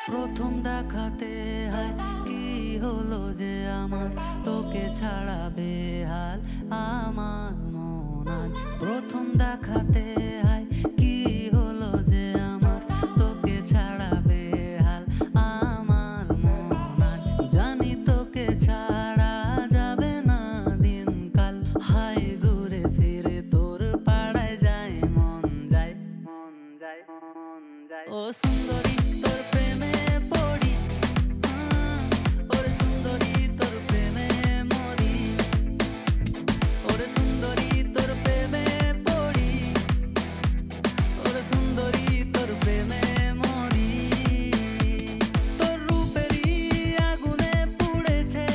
প্রথম দেখাতে হায় কি হলো যে আমার, তোকে ছাড়া বেহাল আমার মন আজ। প্রথম দেখাতে হায় কি হলো যে আমার, তোকে ছাড়া বেহাল আমার মন আজ। জানি তোকে ছাড়া যাবে না দিনকাল, হায় ঘুরে ফিরে তোর পাড়ায় যায় মন যায়, মন যায়, মন যায়। ও সুন্দরী তোর প্রেমে পড়ি, ওরে সুন্দরী তোর প্রেমে মরি, ওরে সুন্দরী তোর প্রেমে পড়ি, ওরে সুন্দরী তোর প্রেমে মরি। তোর রূপেরই আগুনে পুড়েছে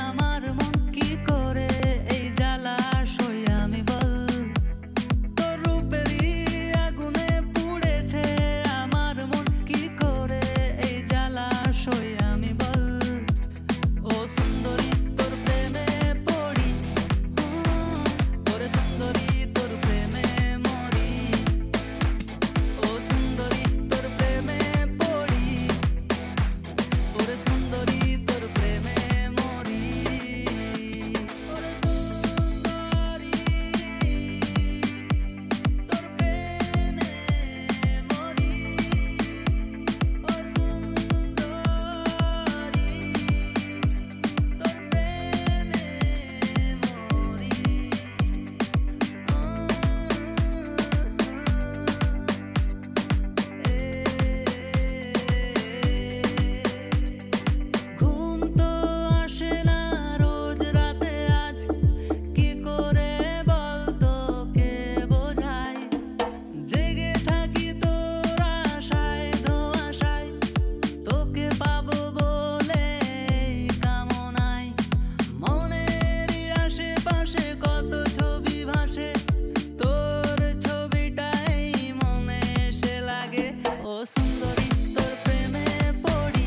আমার মন, কি করে এই জ্বালা সই আমি বল। তোর রূপেরই আগুনে পুড়েছে আমার মন, কি করে এই জ্বালা সই আমি বল। ও সুন্দরী তোর প্রেমে পড়ি, ওরে সুন্দরী তোর প্রেমে মরি, ও সুন্দরী তোর প্রেমে পড়ি, ওরে সুন্দরী তোর প্রেমে মরি, ওরে সুন্দরী তোর প্রেমে মরি, ও সুন্দরী তোর প্রেমে মরি। ঘুম তো আসে না রোজ রাতে আজ, কি করে বল তোকে বোঝাই। জেগে থাকি তোর আশায় ধোঁয়াশায়, তোকে পাবো বলে এই কামনায়। মনেরই আশেপাশে কত ছবি ভাসে, তোর ছবিটাই মনে এসে লাগে। ও সুন্দরী তোর প্রেমে পড়ি,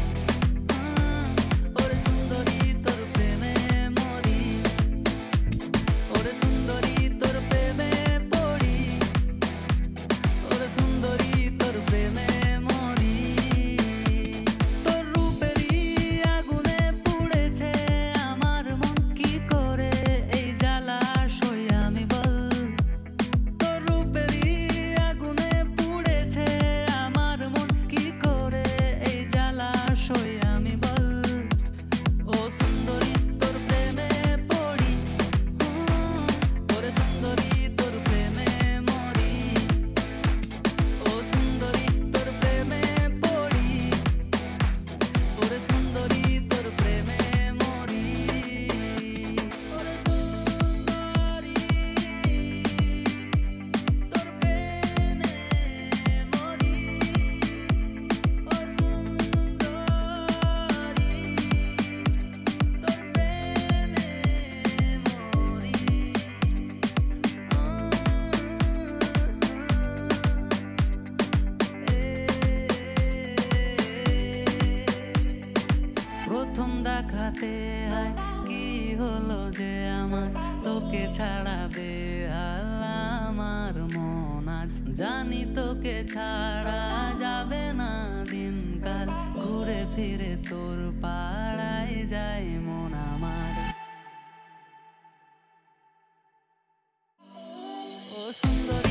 ওরে সুন্দরী তোর প্রেমে মরি, ওরে সুন্দরী তোর প্রেমে পড়ি, ওরে সুন্দরী তোর প্রেমে মরি। তোর রূপেরই আগুনে পুড়েছে আমার মন, কি করে এই জ্বালা সই আমি বল। তোর রূপেরই আগুনে পুড়েছে আমার মন, কি করে এই জ্বালা সই আমি বল। ও সুন্দরী তোর প্রেমে পড়ি, ওরে সুন্দরী তোর প্রেমে মরি, ও সুন্দরী তোর প্রেমে পড়ি, ওরে সুন্দরী তোর প্রেমে মরি, ওরে সুন্দরী তোর প্রেমে মরি, ও সুন্দরী তোর প্রেমে মরি। প্রথম দেখাতে হায় কি হলো যে আমার, তোকে ছাড়া বেহাল আমার মন আজ। জানি তোকে ছাড়া যাবে না দিনকাল, ঘুরে ফিরে তোর পাড়ায় যায় মন আমার। ও সুন্দর